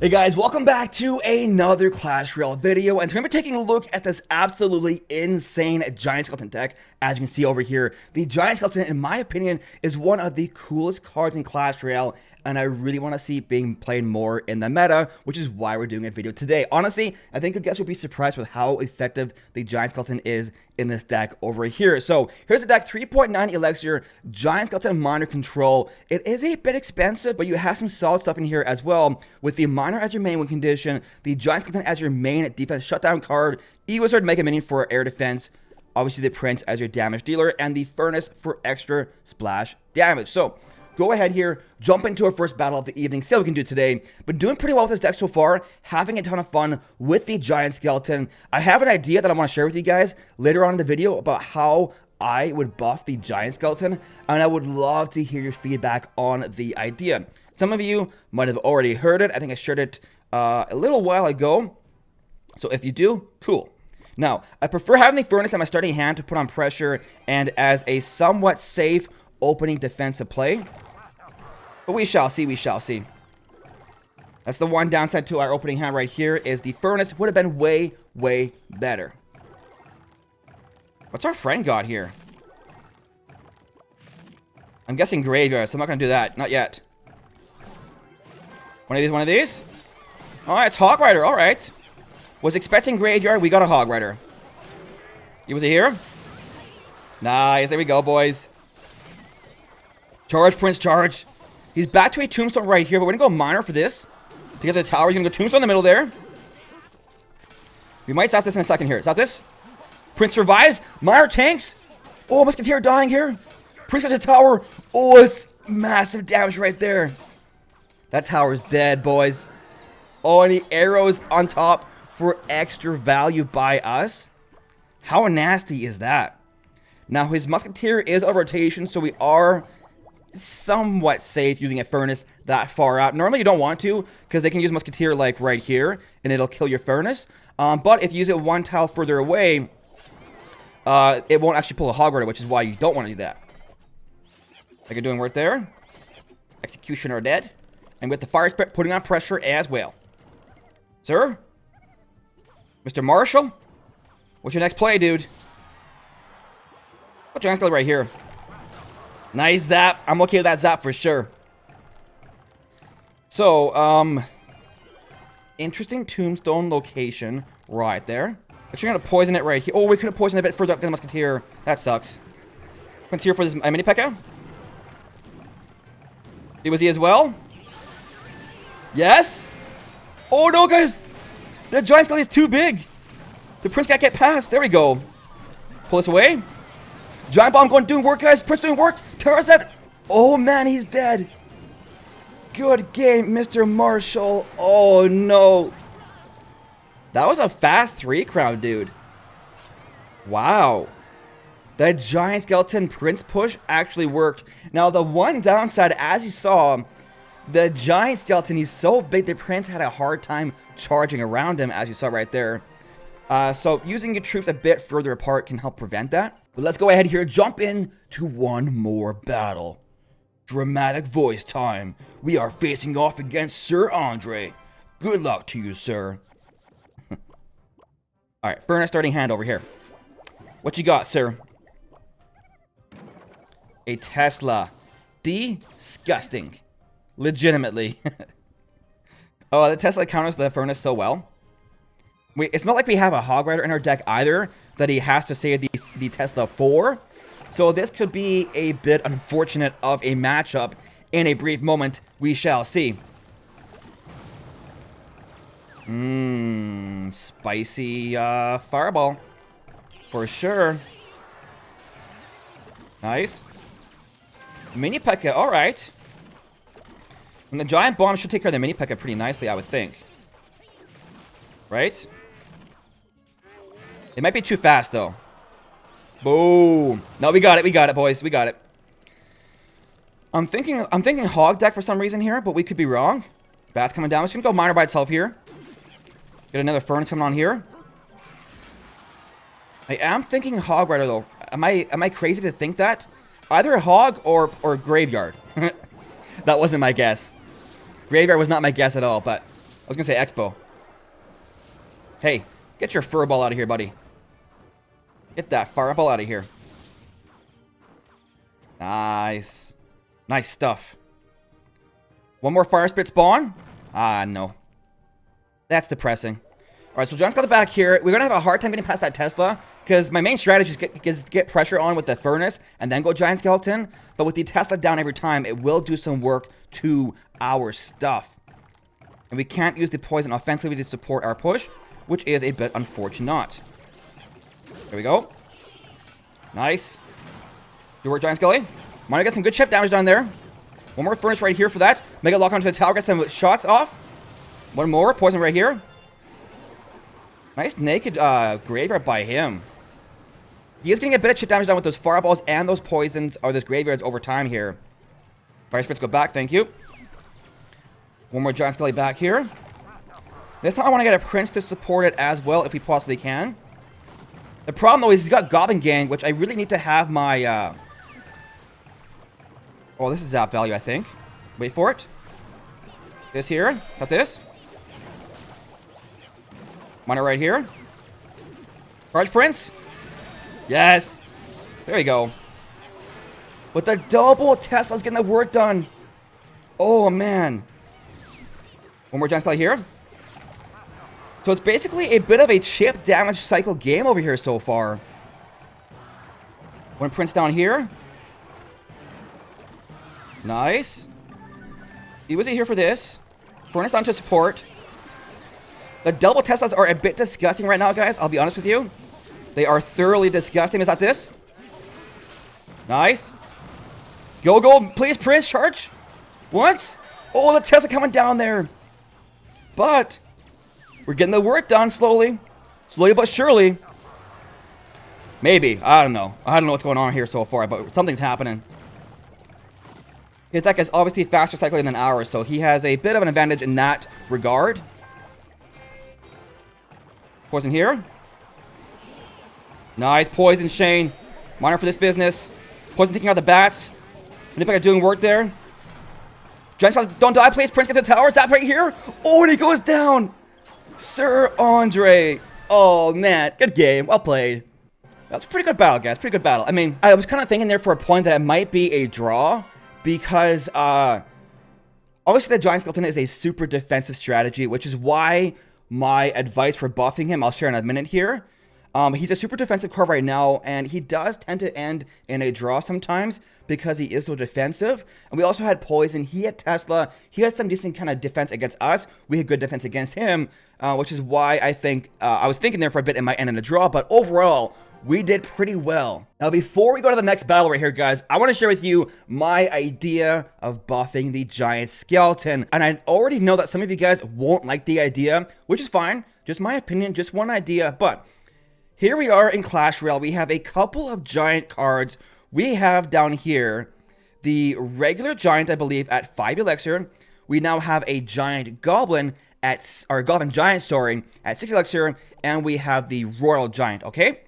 Hey guys, welcome back to another Clash Royale video, and today we're taking a look at this absolutely insane Giant Skeleton deck. As you can see over here, the Giant Skeleton, in my opinion, is one of the coolest cards in Clash Royale, and I really want to see it being played more in the meta, which is why we're doing a video today. Honestly, I think you guys will be surprised with how effective the Giant Skeleton is in this deck over here. So here's the deck: 3.9 Elixir, Giant Skeleton Miner Control. It is a bit expensive, but you have some solid stuff in here as well, with the Miner as your main win condition, the Giant Skeleton as your main defense shutdown card, E-Wizard Mega Minion for air defense, obviously the Prince as your damage dealer, and the Furnace for extra splash damage. So go ahead here, jump into our first battle of the evening, see how we can do today. But doing pretty well with this deck so far, having a ton of fun with the Giant Skeleton. I have an idea that I want to share with you guys later on in the video about how I would buff the Giant Skeleton, and I would love to hear your feedback on the idea. Some of you might have already heard it. I think I shared it a little while ago. So if you do, cool. Now, I prefer having the Furnace at my starting hand to put on pressure and as a somewhat safe opening defensive play. But we shall see, we shall see. That's the one downside to our opening hand right here, is the Furnace would have been way, way better. What's our friend got here? I'm guessing Graveyard, so I'm not going to do that. Not yet. One of these, one of these? Alright, it's Hog Rider, alright. Was expecting Graveyard, we got a Hog Rider. He was here? Nice, there we go, boys. Charge, Prince, charge. He's back to a Tombstone right here, but we're going to go Miner for this. To get the tower, he's going to go Tombstone in the middle there. We might stop this in a second here. Stop this. Prince survives. Miner tanks. Oh, Musketeer dying here. Prince gets the tower. Oh, it's massive damage right there. That tower is dead, boys. Oh, and the arrows on top for extra value by us. How nasty is that? Now, his Musketeer is a rotation, so we are somewhat safe using a Furnace that far out. Normally, you don't want to, because they can use Musketeer like right here, and it'll kill your Furnace. But if you use it one tile further away, it won't actually pull a Hog Rider, which is why you don't want to do that. Like you're doing right there. Executioner dead. And with the Fire Spirit putting on pressure as well. Sir? Mr. Marshall? What's your next play, dude? Put Giant Skeleton right here. Nice zap. I'm okay with that zap for sure. So, interesting Tombstone location right there. Actually, I'm going to poison it right here. Oh, we could have poisoned it a bit further up than the Musketeer. That sucks. Musketeer for this mini P.E.K.K.A. Was he as well? Yes? Oh no, guys! The Giant Skeleton is too big! The Prince can't get past. There we go. Pull this away. Giant Bomb doing work, guys. Prince doing work. Tara's dead. Oh man, he's dead. Good game, Mr. Marshall. Oh no. That was a fast 3-crown, dude. Wow. That Giant Skeleton Prince push actually worked. Now, the one downside, as you saw, the Giant Skeleton, he's so big, the Prince had a hard time charging around him, as you saw right there. So using your troops a bit further apart can help prevent that. But let's go ahead here, jump in to one more battle. Dramatic voice time. We are facing off against Sir Andre. Good luck to you, sir. Alright, Furnace starting hand over here. What you got, sir? A Tesla. Disgusting. Legitimately. Oh, the Tesla counters the Furnace so well. It's not like we have a Hog Rider in our deck either that he has to save the Tesla for. So this could be a bit unfortunate of a matchup in a brief moment. We shall see. Spicy fireball. For sure. Nice. Mini P.E.K.K.A, alright. And the Giant Bomb should take care of the Mini P.E.K.K.A pretty nicely, I would think. Right? It might be too fast, though. Boom. No, we got it, boys. We got it. I'm thinking Hog deck for some reason here, but we could be wrong. Bat's coming down. It's gonna go Miner by itself here. Get another Furnace coming on here. I am thinking Hog Rider, though. Am I crazy to think that? Either a Hog or Graveyard. That wasn't my guess. Graveyard was not my guess at all, but was gonna say Expo. Hey, get your fur ball out of here, buddy. Get that fireball out of here. Nice. Nice stuff. One more fire spit spawn? Ah, no. That's depressing. Alright, so John's got the back here. We're gonna have a hard time getting past that Tesla, because my main strategy is get pressure on with the furnace and then go giant skeleton. But with the Tesla down every time, it will do some work to our stuff. And we can't use the poison offensively to support our push, which is a bit unfortunate. There we go. Nice. Good work, Giant Skelly. Might have got some good chip damage down there. One more furnace right here for that. Mega lock onto the tower, get some shots off. One more. Poison right here. Nice naked graveyard by him. He is getting a bit of chip damage down with those fireballs and those poisons, or those graveyards over time here. Fire spirits go back, thank you. One more Giant Skelly back here. This time I want to get a Prince to support it as well if we possibly can. The problem though is he's got Goblin Gang, which I really need to have my... Oh, this is zap value, I think. Wait for it. This here. Got this. Miner right here. Charge Prince. Yes. There you go. With the double Tesla's getting the work done. Oh, man. One more Giant Skelly here. So it's basically a bit of a chip damage cycle game over here so far. One Prince down here. Nice. He was here for this. Furnace down to support. The double Teslas are a bit disgusting right now, guys. I'll be honest with you. They are thoroughly disgusting. Is that this? Nice. Go, go. Please, Prince, charge. Once. Oh, the Tesla coming down there. But we're getting the work done slowly. Slowly but surely. Maybe. I don't know. I don't know what's going on here so far, but something's happening. His deck is obviously faster cycling than ours, so he has a bit of an advantage in that regard. Poison here. Nice. Poison, Shane. Miner for this business. Poison taking out the bats. Manipulator doing work there. Giant Skelly, don't die, please. Prince, get to the tower. Tap right here. Oh, and he goes down. Sir Andre. Oh, man. Good game. Well played. That was a pretty good battle, guys. Pretty good battle. I mean, I was kind of thinking there for a point that it might be a draw. Because, obviously the Giant Skeleton is a super defensive strategy, which is why my advice for buffing him, I'll share in a minute here. He's a super defensive card right now, and he does tend to end in a draw sometimes because he is so defensive. And we also had Poison. He had Tesla. He had some decent kind of defense against us. We had good defense against him, which is why I think, I was thinking there for a bit it might end in a draw, but overall, we did pretty well. Now, before we go to the next battle right here, guys, I want to share with you my idea of buffing the Giant Skeleton. And I already know that some of you guys won't like the idea, which is fine. Just my opinion, just one idea. But here we are in Clash Royale. We have a couple of giant cards. We have down here the regular giant, I believe, at 5 elixir. We now have a giant goblin at, or goblin giant, sorry, at 6 elixir. And we have the royal giant, okay?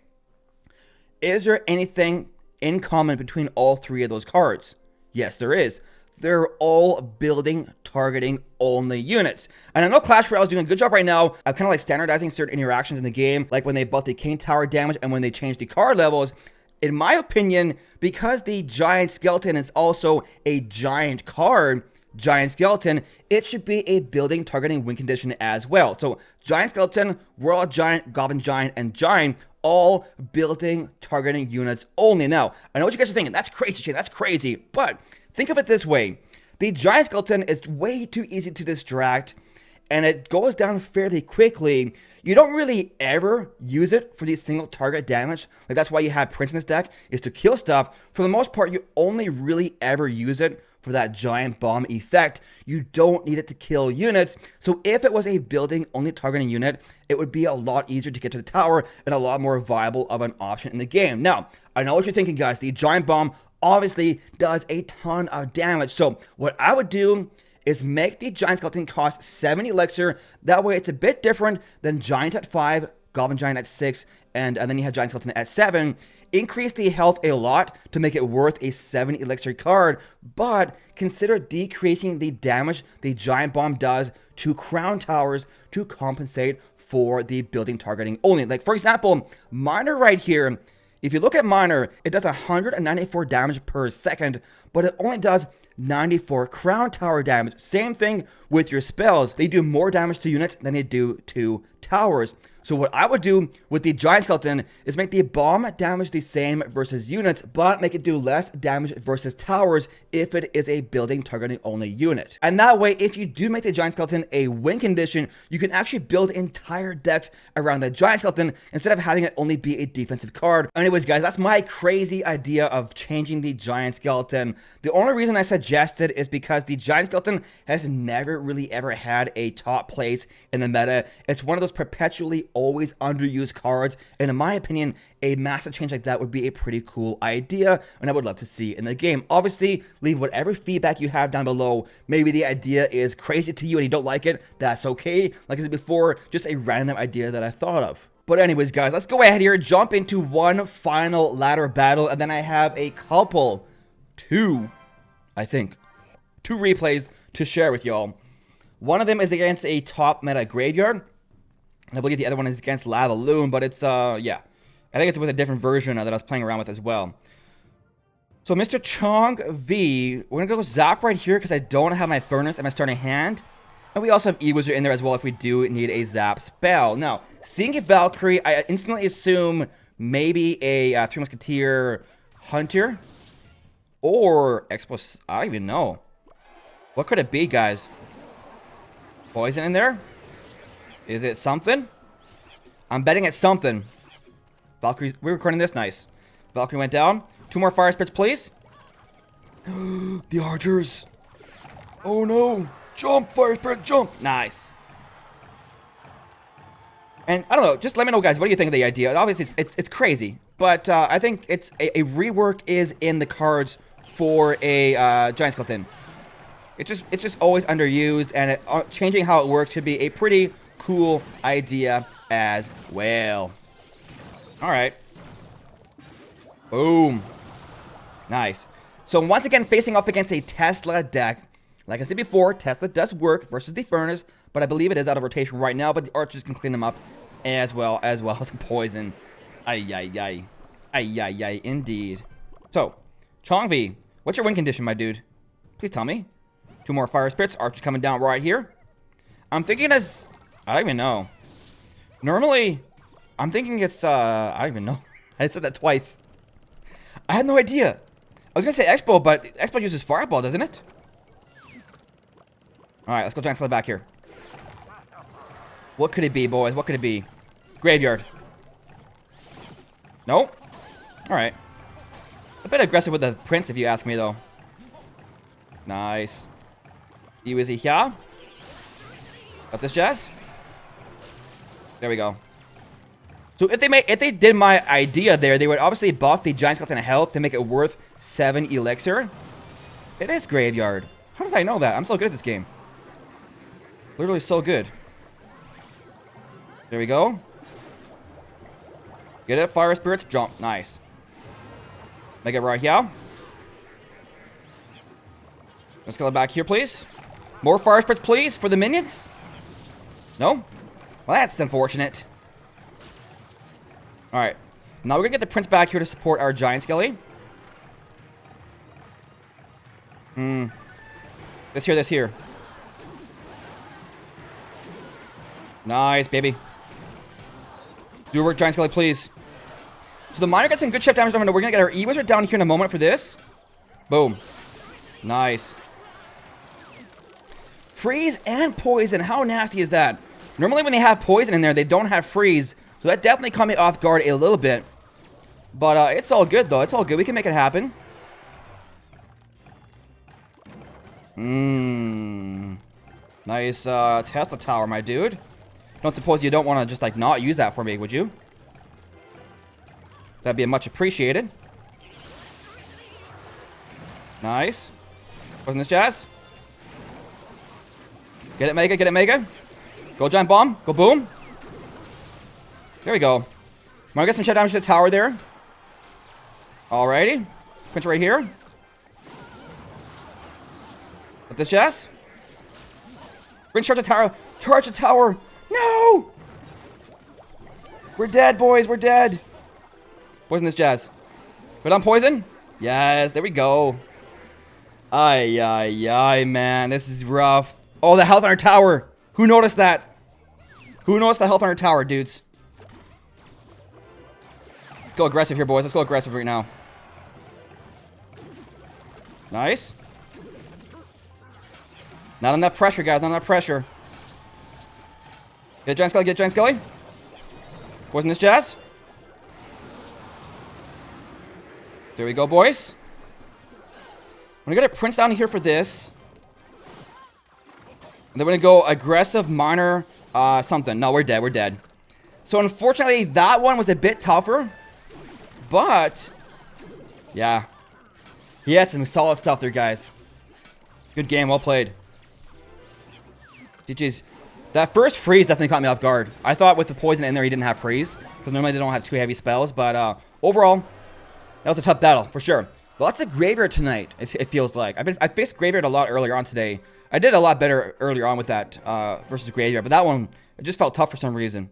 Is there anything in common between all three of those cards? Yes, there is. They're all building, targeting only units. And I know Clash Royale is doing a good job right now of kind of like standardizing certain interactions in the game, like when they buff the King Tower damage and when they change the card levels. In my opinion, because the Giant Skeleton is also a giant card, Giant Skeleton, it should be a building, targeting, win condition as well. So Giant Skeleton, Royal Giant, Goblin Giant, and Giant, all building, targeting units only. Now, I know what you guys are thinking. That's crazy, Shane. That's crazy. But think of it this way. The Giant Skeleton is way too easy to distract, and it goes down fairly quickly. You don't really ever use it for these single target damage. Like, that's why you have Prince in this deck, is to kill stuff. For the most part, you only really ever use it for that giant bomb effect. You don't need it to kill units. So if it was a building only targeting unit, it would be a lot easier to get to the tower and a lot more viable of an option in the game. Now, I know what you're thinking, guys. The giant bomb obviously does a ton of damage. So what I would do is make the Giant Skeleton cost 7 elixir. That way it's a bit different than Giant at 5, Goblin Giant at 6, and then you have Giant Skeleton at 7, increase the health a lot to make it worth a 7 elixir card, but consider decreasing the damage the Giant Bomb does to Crown Towers to compensate for the building targeting only. Like, for example, Miner right here, if you look at Miner, it does 194 damage per second, but it only does 94 Crown Tower damage. Same thing with your spells. They do more damage to units than they do to towers. So what I would do with the Giant Skeleton is make the bomb damage the same versus units, but make it do less damage versus towers if it is a building targeting only unit. And that way, if you do make the Giant Skeleton a win condition, you can actually build entire decks around the Giant Skeleton instead of having it only be a defensive card. Anyways, guys, that's my crazy idea of changing the Giant Skeleton. The only reason I suggested is because the Giant Skeleton has never really ever had a top place in the meta. It's one of those perpetually always underused cards, and in my opinion, a massive change like that would be a pretty cool idea, and I would love to see in the game. Obviously, leave whatever feedback you have down below. Maybe the idea is crazy to you and you don't like it. That's okay. Like I said before, just a random idea that I thought of. But anyways, guys, let's go ahead here, jump into one final ladder battle, and then I have a couple, two replays to share with y'all. One of them is against a top meta graveyard, and I believe the other one is against Lava Loon, but it's, yeah. I think it's with a different version that I was playing around with as well. So Mr. Chong V, we're going to go Zap right here because I don't have my Furnace and my starting hand. And we also have E-Wizard in there as well if we do need a Zap spell. Now, seeing a Valkyrie, I instantly assume maybe a Three Musketeer Hunter or Expo. I don't even know. What could it be, guys? Poison in there? Is it something? I'm betting it's something. Valkyrie, we're recording this, nice. Valkyrie went down. 2 more Fire Spirits, please. The Archers. Oh no. Jump, Fire Spirit, jump. Nice. And I don't know, just let me know, guys, what do you think of the idea? Obviously, it's crazy, but I think it's a rework is in the cards for a Giant Skeleton. It's just always underused, and changing how it works could be a pretty cool idea as well. All right. Boom. Nice. So once again, facing off against a Tesla deck. Like I said before, Tesla does work versus the Furnace, but I believe it is out of rotation right now, but the Archers can clean them up as well as Poison. Ay, ay, ay. Ay, ay, ay, indeed. So, Chong V, what's your win condition, my dude? Please tell me. 2 more Fire Spirits. Archers coming down right here. I'm thinking as... I don't even know. Normally, I'm thinking it's, I don't even know. I said that twice. I had no idea. I was going to say Expo, but Expo uses Fireball, doesn't it? Alright, let's go Giant Skeleton back here. What could it be, boys? What could it be? Graveyard. Nope. Alright. A bit aggressive with the Prince, if you ask me, though. Nice. Is he here? Got this jazz? There we go. So if they did my idea there, they would obviously buff the Giant Skeleton health to make it worth 7 elixir. It is Graveyard. How did I know that? I'm so good at this game. Literally so good. There we go. Get it, Fire Spirits, jump. Nice. Make it right here. Let's go back here, please. More Fire Spirits, please, for the minions. No? Well, that's unfortunate. Alright. Now we're going to get the Prince back here to support our Giant Skelly. This here. Nice, baby. Do work, Giant Skelly, please. So the Miner gets some good chip damage. We're going to get our E-Wizard down here in a moment for this. Boom. Nice. Freeze and Poison. How nasty is that? Normally when they have Poison in there, they don't have Freeze. So that definitely caught me off guard a little bit. But it's all good, though. It's all good. We can make it happen. Nice Tesla Tower, my dude. Don't suppose you don't want to just, like, not use that for me, would you? That'd be much appreciated. Nice. Wasn't this jazz? Get it, Mega. Get it, Mega. Go Giant Bomb. Go Boom. There we go. Wanna get some shut damage to the tower there. Alrighty. Pinch right here. With this Jazz. Bring charge the tower. Charge the tower. No! We're dead, boys. We're dead. Poison this Jazz. Put on poison. Yes, there we go. Ay, ay, ay, man. This is rough. Oh, the health on our tower. Who noticed that? Who noticed the health on our tower, dudes? Go aggressive here, boys. Let's go aggressive right now. Nice. Not enough pressure, guys. Not enough pressure. Get Giant Skelly. Get Giant Skelly. Poison this Jazz. There we go, boys. I'm going to get a Prince down here for this. And then we're going to go aggressive, minor, something. No, we're dead. We're dead. So, unfortunately, that one was a bit tougher. But, yeah. He had some solid stuff there, guys. Good game. Well played. GG's. That first freeze definitely caught me off guard. I thought with the poison in there, he didn't have freeze. Because normally they don't have too heavy spells. But overall, that was a tough battle, for sure. Lots of graveyard tonight, it feels like. I faced graveyard a lot earlier on today. I did a lot better earlier on with that versus graveyard. But that one, it just felt tough for some reason.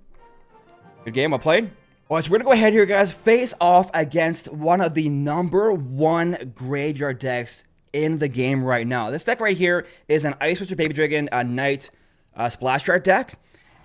Good game. Well played. All right, so we're going to go ahead here, guys. Face off against one of the #1 graveyard decks in the game right now. This deck right here is an Ice Wizard Baby Dragon Knight Splash Guard deck.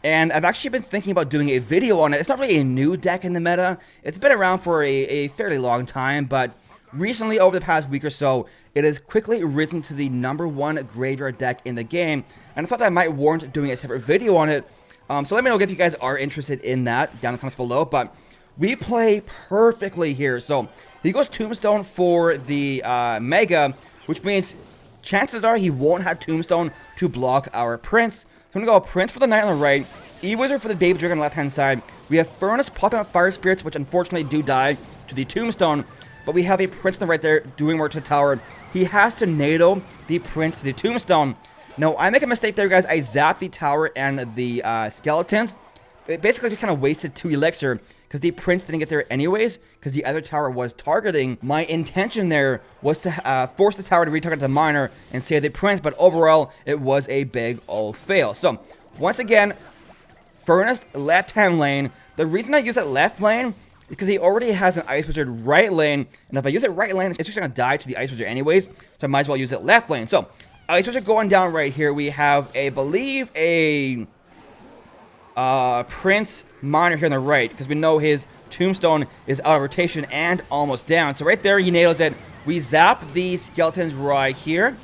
And I've actually been thinking about doing a video on it. It's not really a new deck in the meta. It's been around for a fairly long time, but recently, over the past week or so, it has quickly risen to the #1 graveyard deck in the game. And I thought that I might warrant doing a separate video on it. So let me know if you guys are interested in that down in the comments below. But we play perfectly here. So he goes Tombstone for the Mega, which means chances are he won't have Tombstone to block our Prince. So I'm going to go Prince for the Knight on the right, E-Wizard for the Baby Dragon on the left-hand side. We have Furnace popping up Fire Spirits, which unfortunately do die to the Tombstone. But we have a Prince on the right there doing work to the tower. He has to NATO the Prince to the Tombstone. No, I make a mistake there, guys. I zapped the tower and the skeletons. It basically just kind of wasted 2 elixir because the Prince didn't get there anyways because the other tower was targeting. My intention there was to force the tower to retarget the miner and save the Prince, but overall, it was a big old fail. So, once again, Furnace left-hand lane. The reason I use that left lane is because he already has an Ice Wizard right lane, and if I use it right lane, it's just going to die to the Ice Wizard anyways, so I might as well use it left lane. So, Ice Wizard going down right here. We have, I believe, a Prince Miner here on the right, because we know his Tombstone is out of rotation and almost down. So right there, he nails it. We zap the skeletons right here,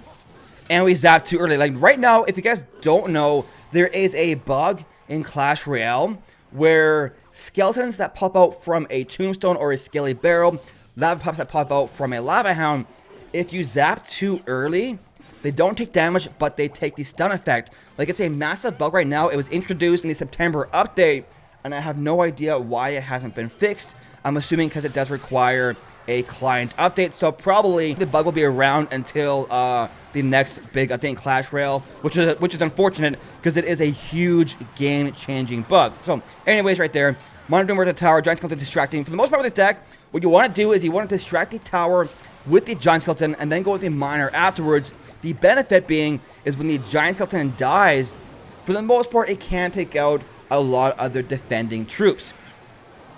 and we zap too early. Like right now, if you guys don't know, there is a bug in Clash Royale where skeletons that pop out from a Tombstone or a Skelly Barrel, lava pups that pop out from a Lava Hound, if you zap too early, they don't take damage, but they take the stun effect. Like, it's a massive bug right now. It was introduced in the September update, and I have no idea why it hasn't been fixed. I'm assuming because it does require a client update, so probably the bug will be around until the next big update in Clash Royale, which is unfortunate because it is a huge game-changing bug. So, anyways, right there, monitoring where the tower, Giant Skeleton distracting. For the most part with this deck, what you want to do is you want to distract the tower with the Giant Skeleton and then go with the Miner afterwards. The benefit being is when the Giant Skeleton dies, for the most part, it can take out a lot of their defending troops.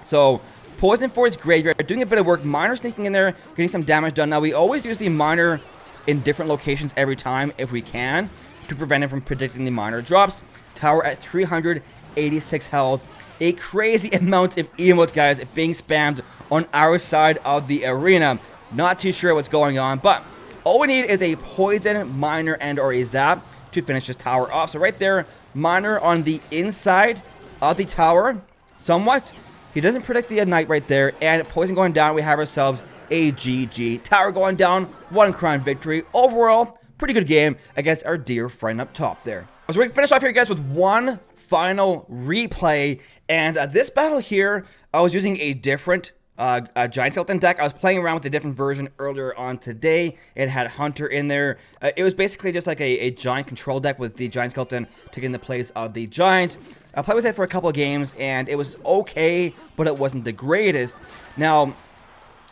So, Poison for his graveyard, doing a bit of work. Miner sneaking in there, getting some damage done. Now, we always use the Miner in different locations every time if we can to prevent him from predicting the Miner drops. Tower at 386 health. A crazy amount of emotes, guys, being spammed on our side of the arena. Not too sure what's going on, but all we need is a Poison, Miner, and or a Zap to finish this tower off. So right there, Miner on the inside of the tower, somewhat. He doesn't predict the Knight right there, and Poison going down, we have ourselves a GG. Tower going down, 1 crown victory. Overall, pretty good game against our dear friend up top there. So we're going to finish off here, guys, with one final replay, and this battle here, I was using a different a giant skeleton deck. I was playing around with a different version earlier on today. It had Hunter in there. It was basically just like a giant control deck with the giant skeleton taking the place of the giant. I played with it for a couple of games, and it was okay, but it wasn't the greatest. Now,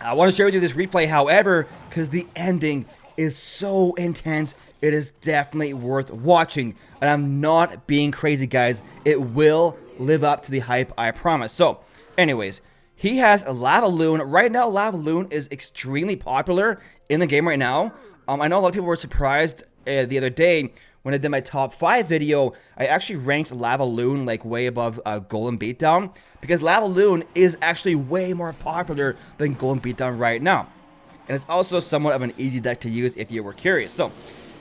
I want to share with you this replay, however, because the ending is so intense. It is definitely worth watching, and I'm not being crazy, guys. It will live up to the hype, I promise. So, anyways, he has a Lava Loon. Right now, Lava Loon is extremely popular in the game right now. I know a lot of people were surprised the other day when I did my top 5 video. I actually ranked Lava Loon like way above Golem Beatdown, because Lava Loon is actually way more popular than Golem Beatdown right now. And it's also somewhat of an easy deck to use if you were curious. So,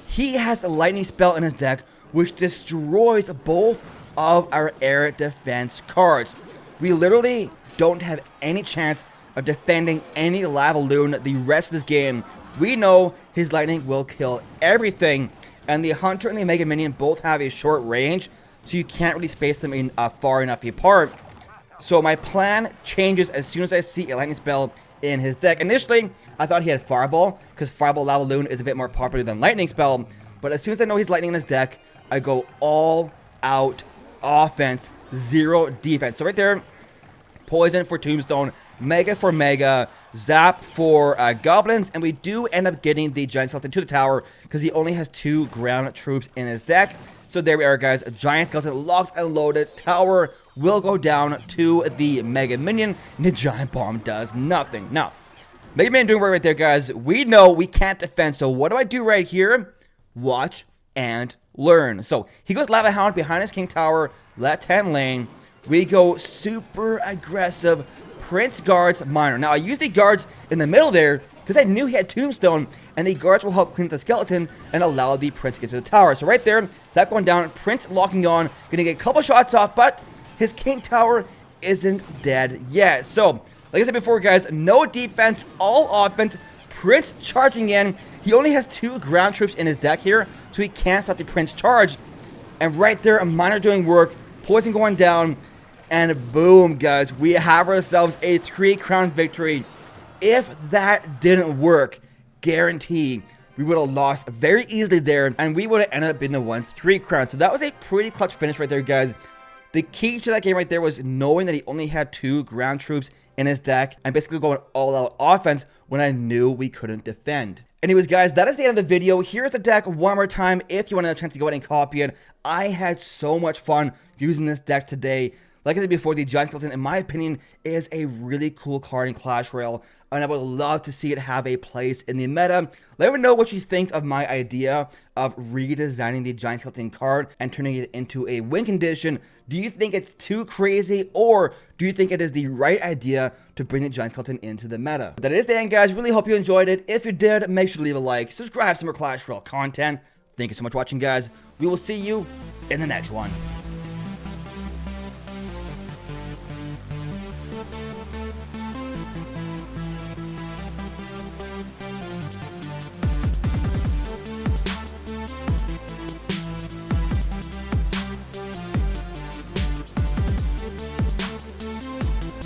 he has a lightning spell in his deck, which destroys both of our air defense cards. We literally don't have any chance of defending any Lava Loon the rest of this game. We know his lightning will kill everything, and the Hunter and the Mega Minion both have a short range, so you can't really space them in far enough apart. So my plan changes as soon as I see a lightning spell in his deck. Initially, I thought he had Fireball, because Fireball Lava Loon is a bit more popular than Lightning Spell, but as soon as I know he's lightning in his deck, I go all out offense, 0 defense. So right there, Poison for Tombstone, Mega for Mega, Zap for Goblins, and we do end up getting the Giant Skeleton to the tower because he only has 2 ground troops in his deck. So there we are, guys. A Giant Skeleton locked and loaded. Tower will go down to the Mega Minion, and the Giant Bomb does nothing. Now, Mega Minion doing work right there, guys. We know we can't defend, so what do I do right here? Watch and learn. So he goes Lava Hound behind his King Tower, left-hand lane. We go super aggressive Prince Guards Miner. Now, I used the guards in the middle there because I knew he had Tombstone, and the guards will help clean the skeleton and allow the Prince to get to the tower. So right there, Zap going down, Prince locking on, gonna get a couple shots off, but his King Tower isn't dead yet. So, like I said before, guys, no defense, all offense. Prince charging in. He only has 2 ground troops in his deck here, so he can't stop the Prince charge. And right there, a Miner doing work, Poison going down, and boom, guys, we have ourselves a 3-crown victory. If that didn't work, guaranteed, we would have lost very easily there, and we would have ended up being the ones 3 crowns. So that was a pretty clutch finish right there, guys. The key to that game right there was knowing that he only had 2 ground troops in his deck and basically going all-out offense when I knew we couldn't defend. Anyways, guys, that is the end of the video. Here's the deck one more time if you want a chance to go ahead and copy it. I had so much fun using this deck today. Like I said before, the Giant Skeleton, in my opinion, is a really cool card in Clash Royale, and I would love to see it have a place in the meta. Let me know what you think of my idea of redesigning the Giant Skeleton card and turning it into a win condition. Do you think it's too crazy, or do you think it is the right idea to bring the Giant Skeleton into the meta? But that is the end, guys. Really hope you enjoyed it. If you did, make sure to leave a like, subscribe for some more Clash Royale content. Thank you so much for watching, guys. We will see you in the next one.